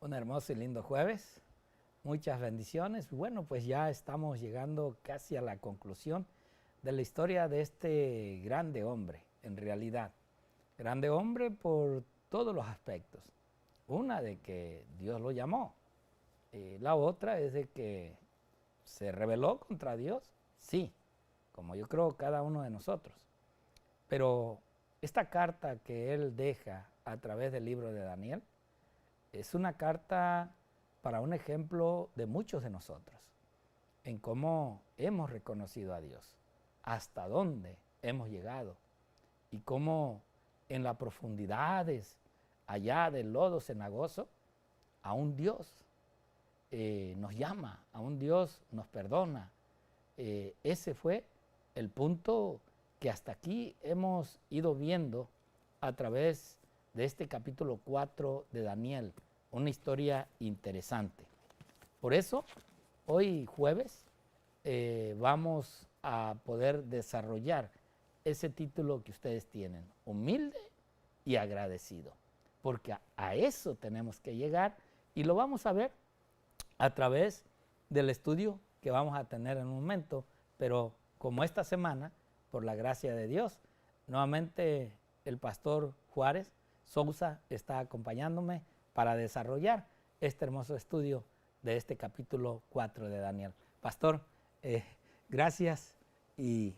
Un hermoso y lindo jueves, muchas bendiciones. Bueno, pues ya estamos llegando casi a la conclusión de la historia de este grande hombre, en realidad. Grande hombre por todos los aspectos. Una de que Dios lo llamó, la otra es de que se rebeló contra Dios, sí, como yo creo cada uno de nosotros. Pero esta carta que él deja a través del libro de Daniel, es una carta para un ejemplo de muchos de nosotros, en cómo hemos reconocido a Dios, hasta dónde hemos llegado y cómo en las profundidades, allá del lodo cenagoso, a un Dios nos llama, a un Dios nos perdona. Ese fue el punto que hasta aquí hemos ido viendo a través de este capítulo 4 de Daniel, una historia interesante. Por eso, hoy jueves vamos a poder desarrollar ese título que ustedes tienen, humilde y agradecido, porque a eso tenemos que llegar y lo vamos a ver a través del estudio que vamos a tener en un momento, pero como esta semana, por la gracia de Dios, nuevamente el pastor Juárez Sousa está acompañándome para desarrollar este hermoso estudio de este capítulo 4 de Daniel. Pastor, gracias y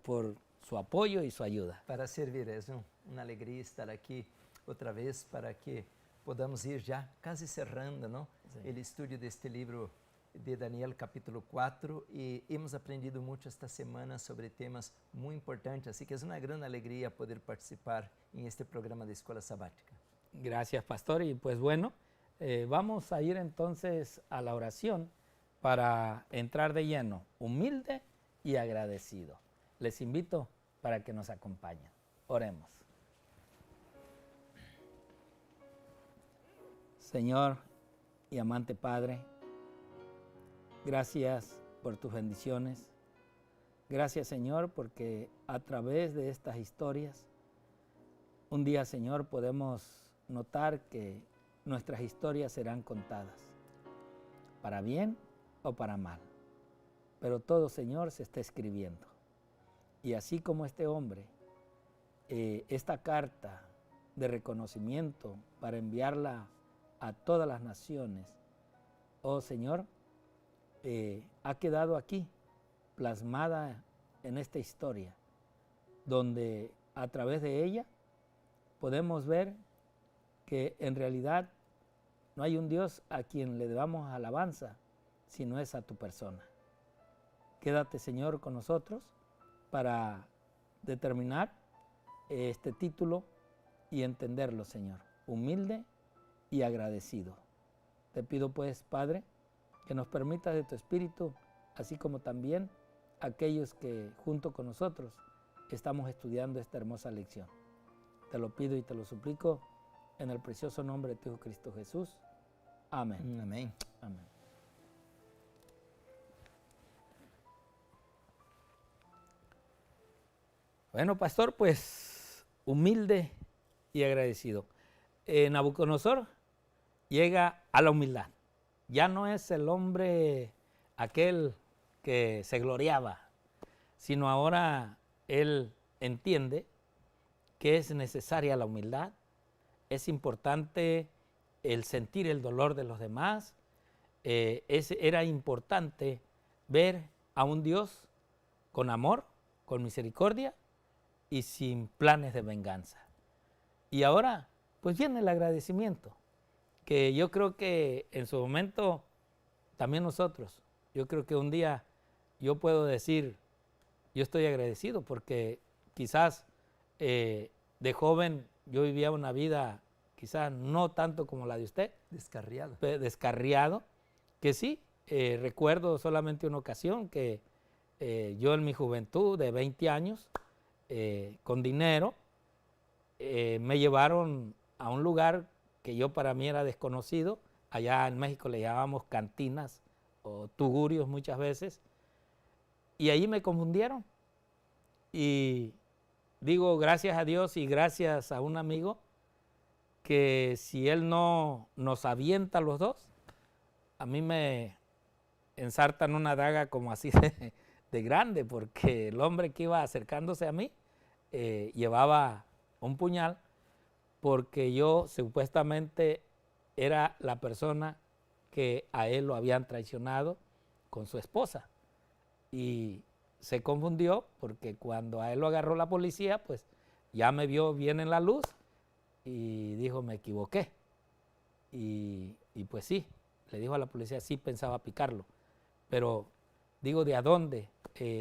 por su apoyo y su ayuda. Para servir, es una alegría estar aquí otra vez para que podamos ir ya casi cerrando, ¿no? Sí. El estudio de este libro de Daniel capítulo 4 y hemos aprendido mucho esta semana sobre temas muy importantes, así que es una gran alegría poder participar en este programa de Escuela Sabática. Gracias, pastor, y pues bueno, vamos a ir entonces a la oración para entrar de lleno, humilde y agradecido. Les invito para que nos acompañen. Oremos. Señor y amante Padre, gracias por tus bendiciones. Gracias, Señor, porque a través de estas historias, un día, Señor, podemos notar que nuestras historias serán contadas, para bien o para mal. Pero todo, Señor, se está escribiendo. Y así como este hombre, esta carta de reconocimiento para enviarla a todas las naciones, oh Señor, ha quedado aquí, plasmada en esta historia, donde a través de ella podemos ver que en realidad no hay un Dios a quien le debamos alabanza, sino es a tu persona. Quédate, Señor, con nosotros para determinar este título y entenderlo, Señor, humilde y agradecido. Te pido pues, Padre, que nos permitas de tu Espíritu, así como también aquellos que junto con nosotros estamos estudiando esta hermosa lección. Te lo pido y te lo suplico en el precioso nombre de tu Hijo Cristo Jesús. Amén. Amén. Amén. Bueno, pastor, pues humilde y agradecido. Nabucodonosor llega a la humildad. Ya no es el hombre aquel que se gloriaba, sino ahora él entiende que es necesaria la humildad, es importante el sentir el dolor de los demás, era importante ver a un Dios con amor, con misericordia y sin planes de venganza. Y ahora, pues viene el agradecimiento, que yo creo que en su momento, también nosotros, yo creo que un día yo puedo decir, yo estoy agradecido porque quizás de joven yo vivía una vida quizás no tanto como la de usted. Descarriado, que sí, recuerdo solamente una ocasión que yo en mi juventud de 20 años, con dinero, me llevaron a un lugar que yo para mí era desconocido. Allá en México le llamábamos cantinas o tugurios muchas veces, y ahí me confundieron. Y digo gracias a Dios y gracias a un amigo que si él no nos avienta los dos, a mí me ensartan una daga como así de grande, porque el hombre que iba acercándose a mí llevaba un puñal, porque yo supuestamente era la persona que a él lo habían traicionado con su esposa. Y se confundió porque cuando a él lo agarró la policía, pues ya me vio bien en la luz y dijo, me equivoqué. Y pues sí, le dijo a la policía, sí pensaba picarlo. Pero digo, ¿de a dónde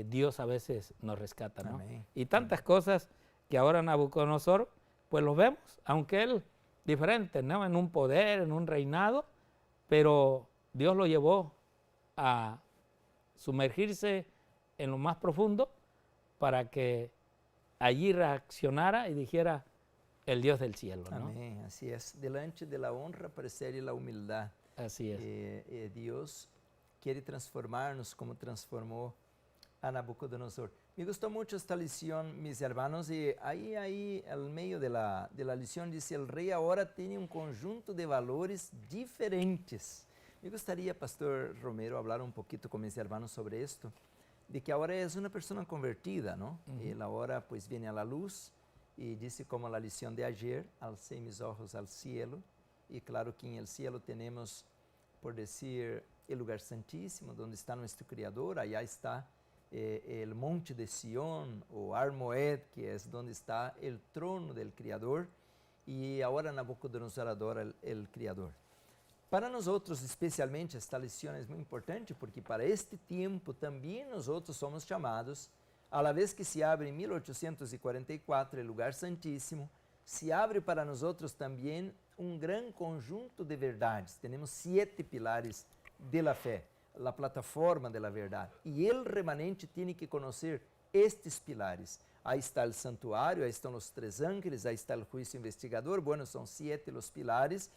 Dios a veces nos rescata, ¿no? Amén. Y tantas cosas que ahora Nabucodonosor, pues los vemos, aunque él diferente, ¿no? En un poder, en un reinado, pero Dios lo llevó a sumergirse en lo más profundo para que allí reaccionara y dijera el Dios del cielo, ¿no? Amén, así es. Delante de la honra precede la humildad. Así es. Dios quiere transformarnos como transformó a Nabucodonosor. Me gustó mucho esta lección, mis hermanos, y ahí al medio de la lección dice, el rey ahora tiene un conjunto de valores diferentes. Me gustaría, Pastor Romero, hablar un poquito con mis hermanos sobre esto, de que ahora es una persona convertida, ¿no? Él ahora pues viene a la luz y dice como la lección de ayer, alcé mis ojos al cielo, y claro que en el cielo tenemos, por decir, el lugar santísimo, donde está nuestro Criador, allá está el monte de Sión o Armoed, que es donde está el trono del Criador, y ahora Nabucodonosor adora el Criador. Para nosotros, especialmente, esta lição é muito importante, porque para este tempo também nós somos chamados, a la vez que se abre em 1844 o lugar santíssimo, se abre para nós também um grande conjunto de verdades. Temos 7 pilares de la fé, a plataforma de la verdade. E o remanente tem que conhecer estes pilares. Aí está o santuário, aí estão os 3 ángeles, aí está o juízo investigador. Bueno, são 7 os pilares.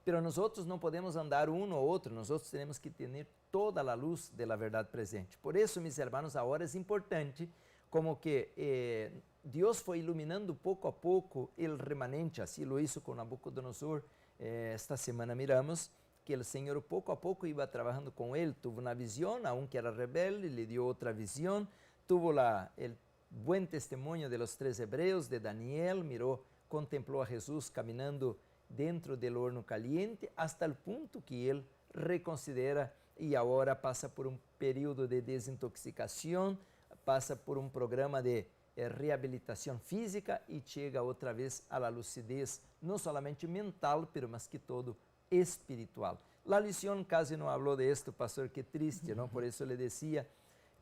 Pero nosotros no podemos andar uno u otro, nosotros tenemos que tener toda la luz de la verdad presente. Por eso, mis hermanos, ahora es importante como que Dios fue iluminando poco a poco el remanente, así lo hizo con Nabucodonosor. Esta semana miramos que el Señor poco a poco iba trabajando con él, tuvo una visión, aunque era rebelde, le dio otra visión, tuvo el buen testimonio de los 3 hebreos, de Daniel, miró, contempló a Jesús caminando dentro del horno caliente, hasta el punto que él reconsidera y ahora pasa por un período de desintoxicación, pasa por un programa de rehabilitación física y llega otra vez a la lucidez, no solamente mental, pero más que todo espiritual. La lección casi no habló de esto, pastor, qué triste, ¿no? Por eso le decía,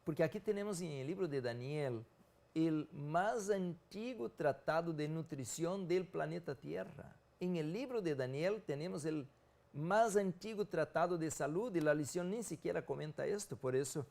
porque aquí tenemos en el libro de Daniel el más antiguo tratado de nutrición del planeta Tierra. En el libro de Daniel tenemos el más antiguo tratado de salud y la lección ni siquiera comenta esto, por eso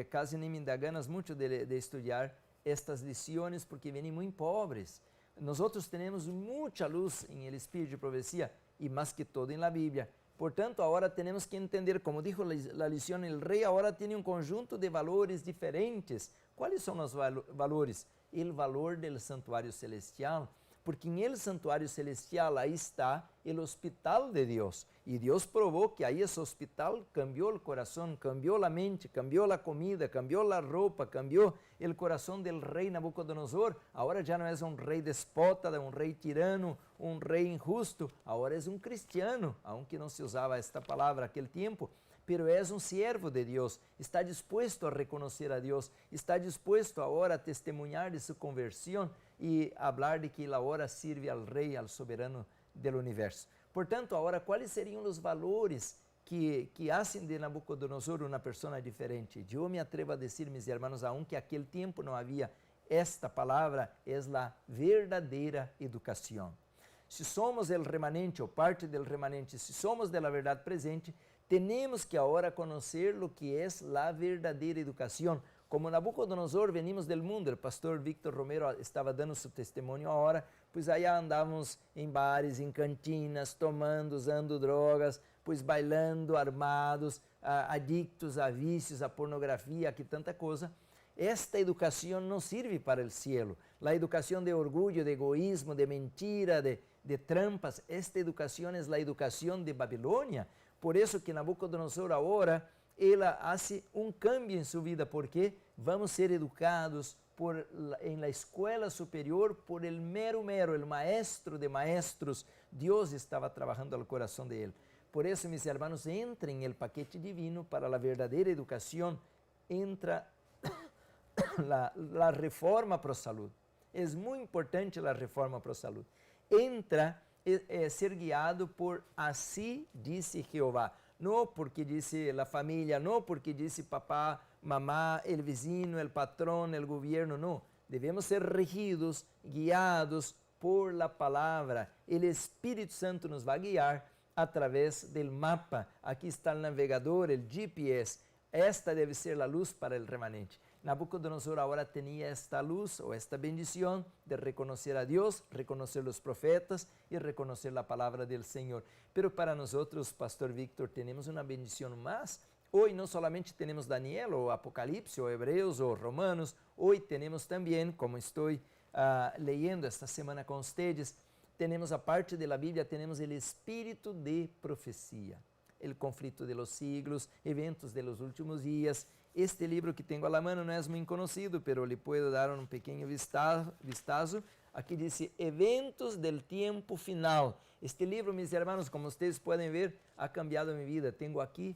casi ni me da ganas mucho de estudiar estas lecciones porque vienen muy pobres. Nosotros tenemos mucha luz en el espíritu de profecía y más que todo en la Biblia. Por tanto, ahora tenemos que entender, como dijo la lección, el rey ahora tiene un conjunto de valores diferentes. ¿Cuáles son los valores? El valor del santuario celestial. Porque en el santuario celestial ahí está el hospital de Dios. Y Dios probó que ahí ese hospital cambió el corazón, cambió la mente, cambió la comida, cambió la ropa, cambió el corazón del rey Nabucodonosor. Ahora ya no es un rey despota, un rey tirano, un rey injusto. Ahora es un cristiano, aunque no se usaba esta palabra aquel tiempo. Pero es un siervo de Dios, está dispuesto a reconocer a Dios, está dispuesto ahora a testemunhar de su conversión y hablar de que él ahora sirve al rey, al soberano del universo. Por tanto, ahora, ¿cuáles serían los valores que hacen de Nabucodonosor una persona diferente? Yo me atrevo a decir, mis hermanos, aunque aquel tiempo no había esta palabra, es la verdadera educación. Si somos el remanente o parte del remanente, si somos de la verdad presente, tenemos que ahora conocer lo que es la verdadera educación. Como Nabucodonosor venimos del mundo, el pastor Víctor Romero estaba dando su testimonio ahora, pues allá andamos en bares, en cantinas, tomando, usando drogas, pues bailando, armados, adictos a vicios, a pornografía, que tanta cosa. Esta educación no sirve para el cielo. La educación de orgullo, de egoísmo, de mentira, de de trampas. Esta educación es la educación de Babilonia. Por eso que Nabucodonosor ahora, él hace un cambio en su vida, porque vamos a ser educados en la escuela superior por el mero, el maestro de maestros. Dios estaba trabajando al corazón de él. Por eso, mis hermanos, entra en el paquete divino para la verdadera educación, entra la reforma pro salud. Es muy importante la reforma pro salud. Entra ser guiado por así dice Jehová. No porque dice la familia, no porque dice papá, mamá, el vecino, el patrón, el gobierno, no. Debemos ser regidos, guiados por la palabra. El Espíritu Santo nos va a guiar a través del mapa. Aquí está el navegador, el GPS. Esta debe ser la luz para el remanente. Nabucodonosor ahora tenía esta luz o esta bendición de reconocer a Dios, reconocer los profetas y reconocer la palabra del Señor. Pero para nosotros, Pastor Víctor, tenemos una bendición más. Hoy no solamente tenemos Daniel o Apocalipsis o Hebreos o Romanos, hoy tenemos también, como estoy leyendo esta semana con ustedes, tenemos aparte de la Biblia, tenemos el espíritu de profecía, el conflicto de los siglos, eventos de los últimos días. Este libro que tengo a la mano no es muy conocido, pero le puedo dar un pequeño vistazo. Aquí dice, eventos del tiempo final. Este libro, mis hermanos, como ustedes pueden ver, ha cambiado mi vida. Tengo aquí,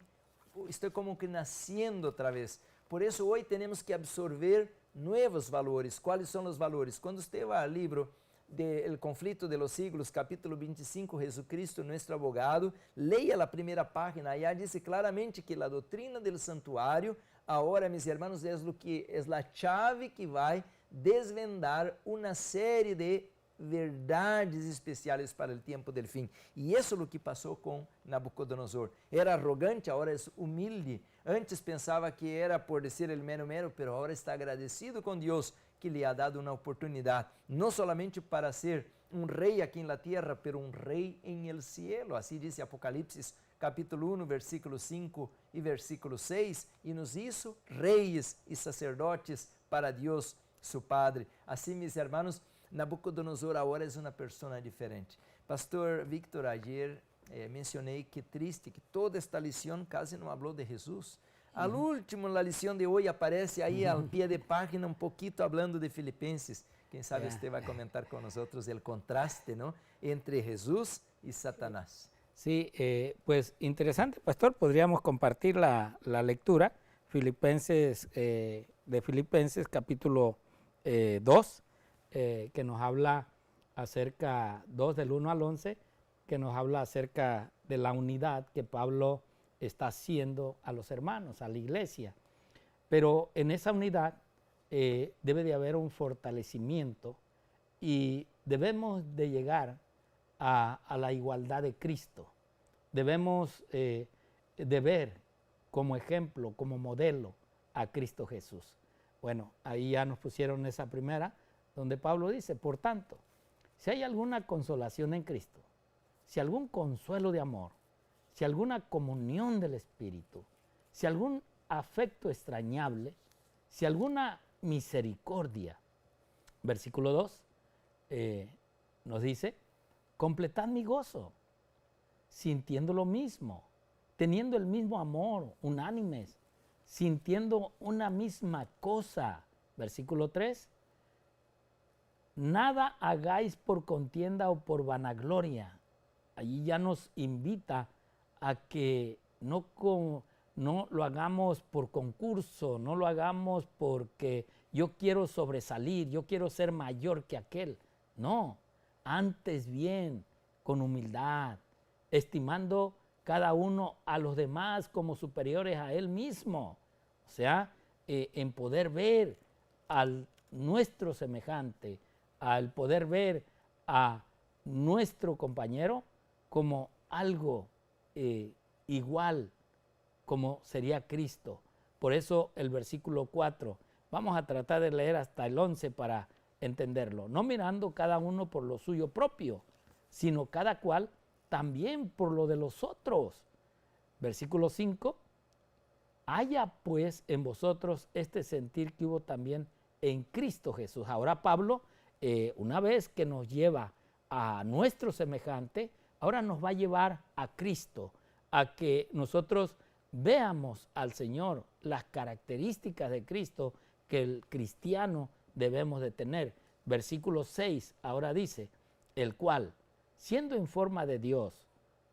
estoy como que naciendo otra vez. Por eso hoy tenemos que absorber nuevos valores. ¿Cuáles son los valores? Cuando usted va al libro del conflicto de los siglos, capítulo 25, Jesucristo, nuestro abogado, leia la primera página, allá dice claramente que la doctrina del santuario, ahora, mis hermanos, es lo que es la chave que vai desvendar una serie de verdades especiales para el tiempo del fin. Y eso es lo que pasó con Nabucodonosor. Era arrogante, ahora es humilde. Antes pensaba que era por decir el mero, pero ahora está agradecido con Dios que le ha dado una oportunidad, no solamente para ser un rey aquí en la tierra, pero un rey en el cielo. Así dice Apocalipsis capítulo 1, versículo 5 y versículo 6, y nos hizo reyes y sacerdotes para Dios su Padre. Así, mis hermanos, Nabucodonosor ahora es una persona diferente. Pastor Víctor, ayer mencioné que triste que toda esta lición casi no habló de Jesús. Al último, la lición de hoy aparece ahí al pie de página un poquito hablando de Filipenses. Quem sabe usted va a comentar con nosotros el contraste, ¿no?, entre Jesús y Satanás. Sí, pues interesante, pastor. Podríamos compartir la lectura, de Filipenses capítulo 2, que nos habla acerca, 2 del 1 al 11, que nos habla acerca de la unidad que Pablo está haciendo a los hermanos, a la iglesia. Pero en esa unidad debe de haber un fortalecimiento y debemos de llegar a la igualdad de Cristo. Debemos de ver como ejemplo, como modelo a Cristo Jesús. Bueno, ahí ya nos pusieron esa primera, donde Pablo dice, por tanto, si hay alguna consolación en Cristo, si algún consuelo de amor, si alguna comunión del Espíritu, si algún afecto extrañable, si alguna misericordia. Versículo 2 nos dice, completad mi gozo, sintiendo lo mismo, teniendo el mismo amor, unánimes, sintiendo una misma cosa. Versículo 3, nada hagáis por contienda o por vanagloria. Allí ya nos invita a que no lo hagamos por concurso, no lo hagamos porque yo quiero sobresalir, yo quiero ser mayor que aquel. No, antes bien, con humildad, estimando cada uno a los demás como superiores a él mismo. O sea, en poder ver al nuestro semejante, al poder ver a nuestro compañero como algo igual, como sería Cristo. Por eso el versículo 4, vamos a tratar de leer hasta el 11 para entenderlo. No mirando cada uno por lo suyo propio, sino cada cual también por lo de los otros. Versículo 5, haya pues en vosotros este sentir que hubo también en Cristo Jesús. Ahora Pablo, una vez que nos lleva a nuestro semejante, ahora nos va a llevar a Cristo, a que nosotros veamos al Señor, las características de Cristo que el cristiano debemos de tener. Versículo 6 ahora dice, el cual, siendo en forma de Dios,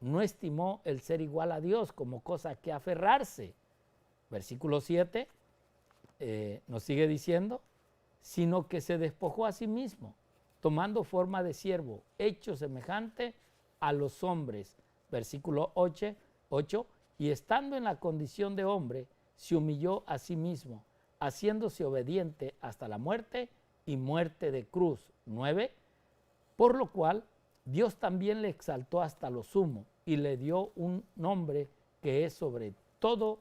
no estimó el ser igual a Dios como cosa que aferrarse. Versículo 7 nos sigue diciendo, sino que se despojó a sí mismo, tomando forma de siervo, hecho semejante a los hombres. Versículo 8, y estando en la condición de hombre, se humilló a sí mismo, haciéndose obediente hasta la muerte y muerte de cruz. 9, por lo cual Dios también le exaltó hasta lo sumo y le dio un nombre que es sobre todo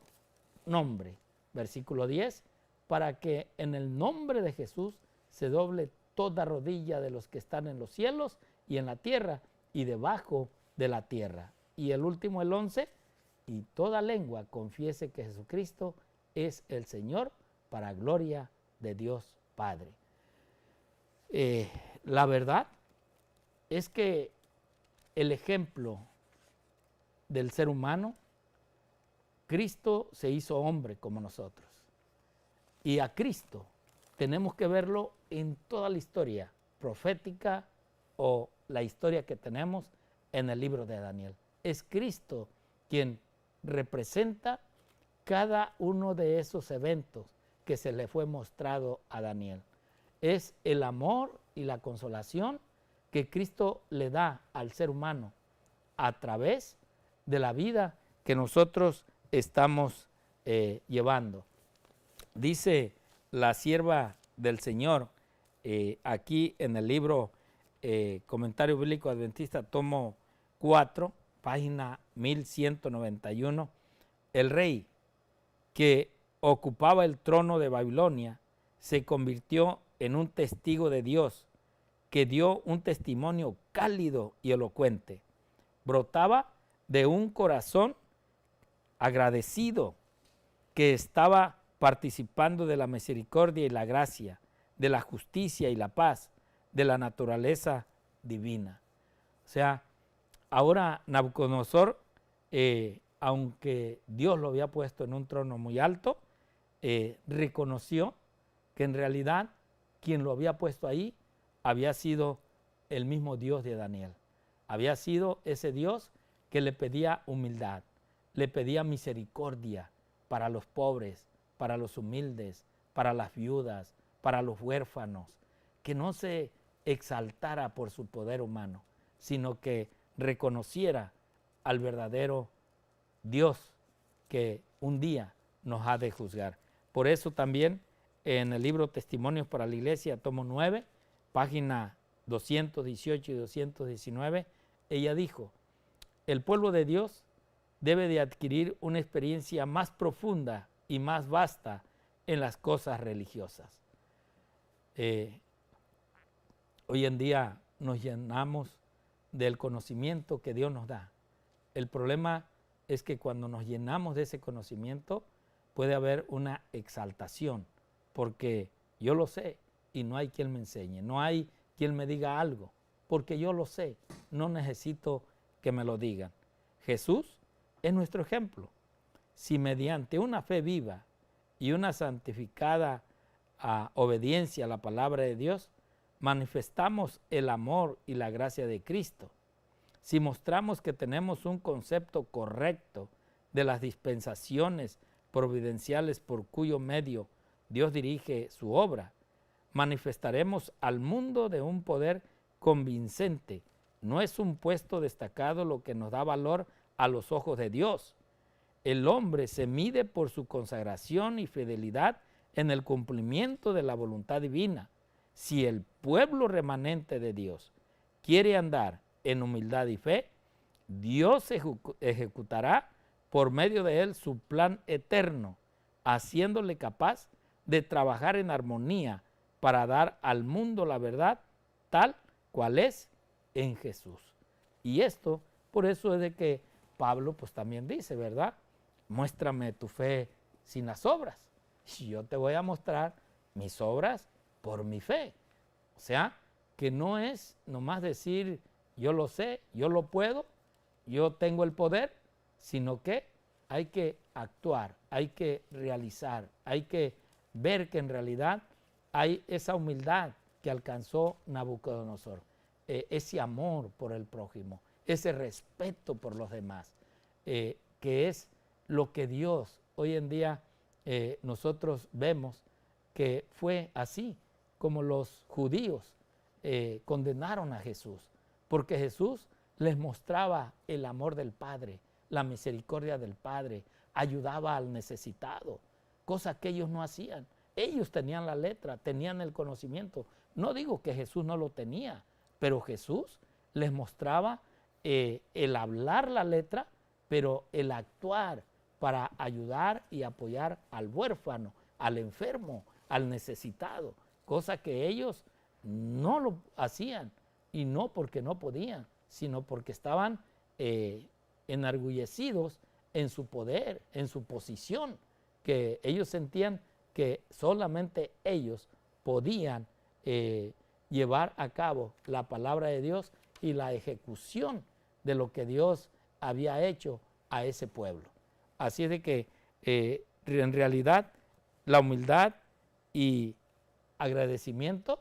nombre. Versículo 10, para que en el nombre de Jesús se doble toda rodilla de los que están en los cielos y en la tierra y debajo de la tierra. Y el último, el 11, y toda lengua confiese que Jesucristo es el Señor para gloria de Dios Padre. La verdad es que el ejemplo del ser humano, Cristo se hizo hombre como nosotros. Y a Cristo tenemos que verlo en toda la historia profética o la historia que tenemos en el libro de Daniel. Es Cristo quien representa cada uno de esos eventos que se le fue mostrado a Daniel. Es el amor y la consolación que Cristo le da al ser humano a través de la vida que nosotros estamos llevando. Dice la sierva del Señor aquí en el libro Comentario Bíblico Adventista, tomo 4, página 1191, el rey que ocupaba el trono de Babilonia se convirtió en un testigo de Dios que dio un testimonio cálido y elocuente. Brotaba de un corazón agradecido que estaba participando de la misericordia y la gracia, de la justicia y la paz, de la naturaleza divina. O sea, ahora Nabucodonosor, aunque Dios lo había puesto en un trono muy alto, reconoció que en realidad quien lo había puesto ahí había sido el mismo Dios de Daniel. Había sido ese Dios que le pedía humildad, le pedía misericordia para los pobres, para los humildes, para las viudas, para los huérfanos, que no se exaltara por su poder humano, sino que reconociera al verdadero Dios que un día nos ha de juzgar. Por eso también en el libro Testimonios para la Iglesia, tomo 9, página 218 y 219, ella dijo, el pueblo de Dios debe de adquirir una experiencia más profunda y más vasta en las cosas religiosas. Hoy en día nos llenamos del conocimiento que Dios nos da. El problema es que cuando nos llenamos de ese conocimiento puede haber una exaltación, porque yo lo sé y no hay quien me enseñe, no hay quien me diga algo, porque yo lo sé, no necesito que me lo digan. Jesús es nuestro ejemplo. Si mediante una fe viva y una santificada obediencia a la palabra de Dios, manifestamos el amor y la gracia de Cristo, si mostramos que tenemos un concepto correcto de las dispensaciones providenciales por cuyo medio Dios dirige su obra, manifestaremos al mundo de un poder convincente. No es un puesto destacado lo que nos da valor a los ojos de Dios. El hombre se mide por su consagración y fidelidad en el cumplimiento de la voluntad divina. Si el pueblo remanente de Dios quiere andar en humildad y fe, Dios ejecutará por medio de él su plan eterno, haciéndole capaz de trabajar en armonía para dar al mundo la verdad tal cual es en Jesús. Y esto, por eso es de que Pablo pues también dice, ¿verdad? Muéstrame tu fe sin las obras. Y yo te voy a mostrar mis obras por mi fe. O sea, que no es nomás decir yo lo sé, yo lo puedo, yo tengo el poder, sino que hay que actuar, hay que realizar, hay que ver que en realidad hay esa humildad que alcanzó Nabucodonosor, ese amor por el prójimo, ese respeto por los demás, que es lo que Dios hoy en día nosotros vemos que fue así como los judíos condenaron a Jesús, porque Jesús les mostraba el amor del Padre, la misericordia del Padre, ayudaba al necesitado, cosa que ellos no hacían. Ellos tenían la letra, tenían el conocimiento. No digo que Jesús no lo tenía, pero Jesús les mostraba el hablar la letra, pero el actuar para ayudar y apoyar al huérfano, al enfermo, al necesitado, cosa que ellos no lo hacían, y no porque no podían, sino porque estaban enorgullecidos en su poder, en su posición, que ellos sentían que solamente ellos podían llevar a cabo la palabra de Dios y la ejecución de lo que Dios había hecho a ese pueblo. Así es de que en realidad la humildad y agradecimiento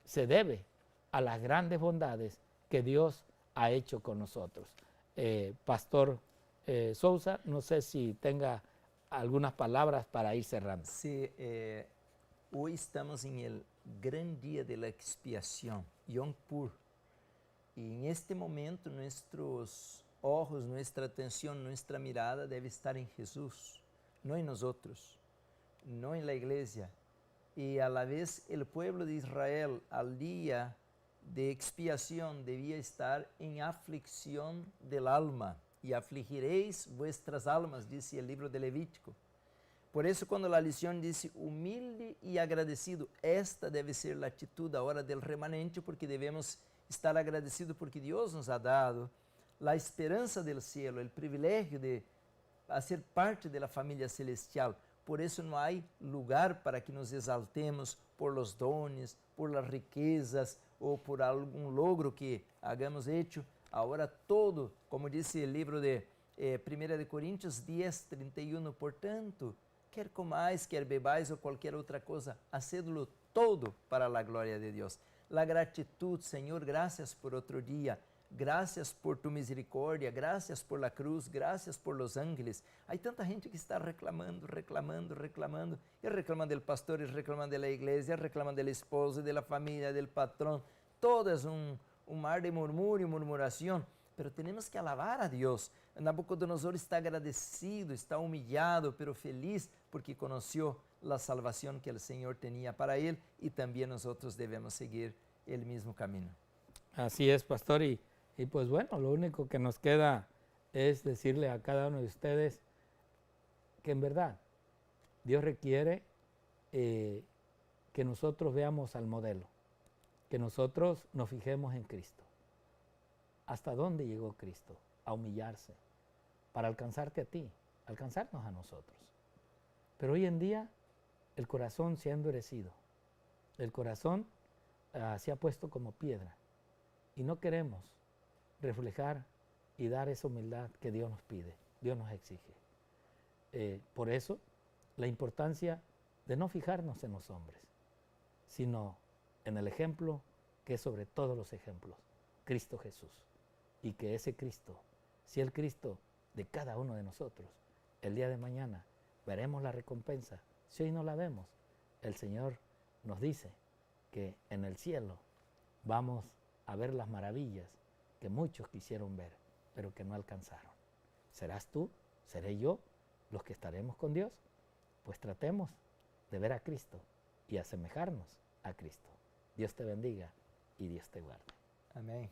se debe a las grandes bondades que Dios ha hecho con nosotros. Pastor Sousa, no sé si tenga algunas palabras para ir cerrando. Sí, hoy estamos en el gran día de la expiación, Yom Kippur. Y en este momento nuestros ojos, nuestra atención, nuestra mirada debe estar en Jesús, no en nosotros, no en la iglesia. Y a la vez el pueblo de Israel al día de expiación debía estar en aflicción del alma. Y afligiréis vuestras almas, dice el libro de Levítico. Por eso cuando la lición dice humilde y agradecido, esta debe ser la actitud ahora del remanente, porque debemos estar agradecidos porque Dios nos ha dado la esperanza del cielo, el privilegio de hacer parte de la familia celestial. Por eso no hay lugar para que nos exaltemos por los dones, por las riquezas o por algún logro que hagamos hecho. Ahora todo, como dice el libro de 1 de Corintios 10, 31, portanto, quer comais, quer bebais ou qualquer outra coisa, hacedlo todo para a glória de Deus. La gratitud, Senhor, gracias por outro dia. Gracias por tu misericórdia, gracias por la cruz, gracias por los ángeles. Hay tanta gente que está reclamando, y reclaman del pastor, y reclaman de la iglesia, reclaman del esposo, de la familia, del patrón. Todo es un mar de murmúrio, murmuración, pero tenemos que alabar a Dios. Nabucodonosor está agradecido, está humillado, pero feliz porque conoció la salvación que el Señor tenía para él, y también nosotros debemos seguir el mismo camino. Así es, pastor, y pues bueno, lo único que nos queda es decirle a cada uno de ustedes que en verdad Dios requiere que nosotros veamos al modelo, que nosotros nos fijemos en Cristo. ¿Hasta dónde llegó Cristo? A humillarse, para alcanzarte a ti, alcanzarnos a nosotros. Pero hoy en día el corazón se ha endurecido, el corazón se ha puesto como piedra, y no queremos reflejar y dar esa humildad que Dios nos pide, Dios nos exige. Por eso, la importancia de no fijarnos en los hombres, sino en el ejemplo que es sobre todos los ejemplos, Cristo Jesús. Y que ese Cristo, si el Cristo de cada uno de nosotros, el día de mañana veremos la recompensa. Si hoy no la vemos, el Señor nos dice que en el cielo vamos a ver las maravillas que muchos quisieron ver, pero que no alcanzaron. ¿Serás tú? ¿Seré yo los que estaremos con Dios? Pues tratemos de ver a Cristo y asemejarnos a Cristo. Dios te bendiga y Dios te guarde. Amén.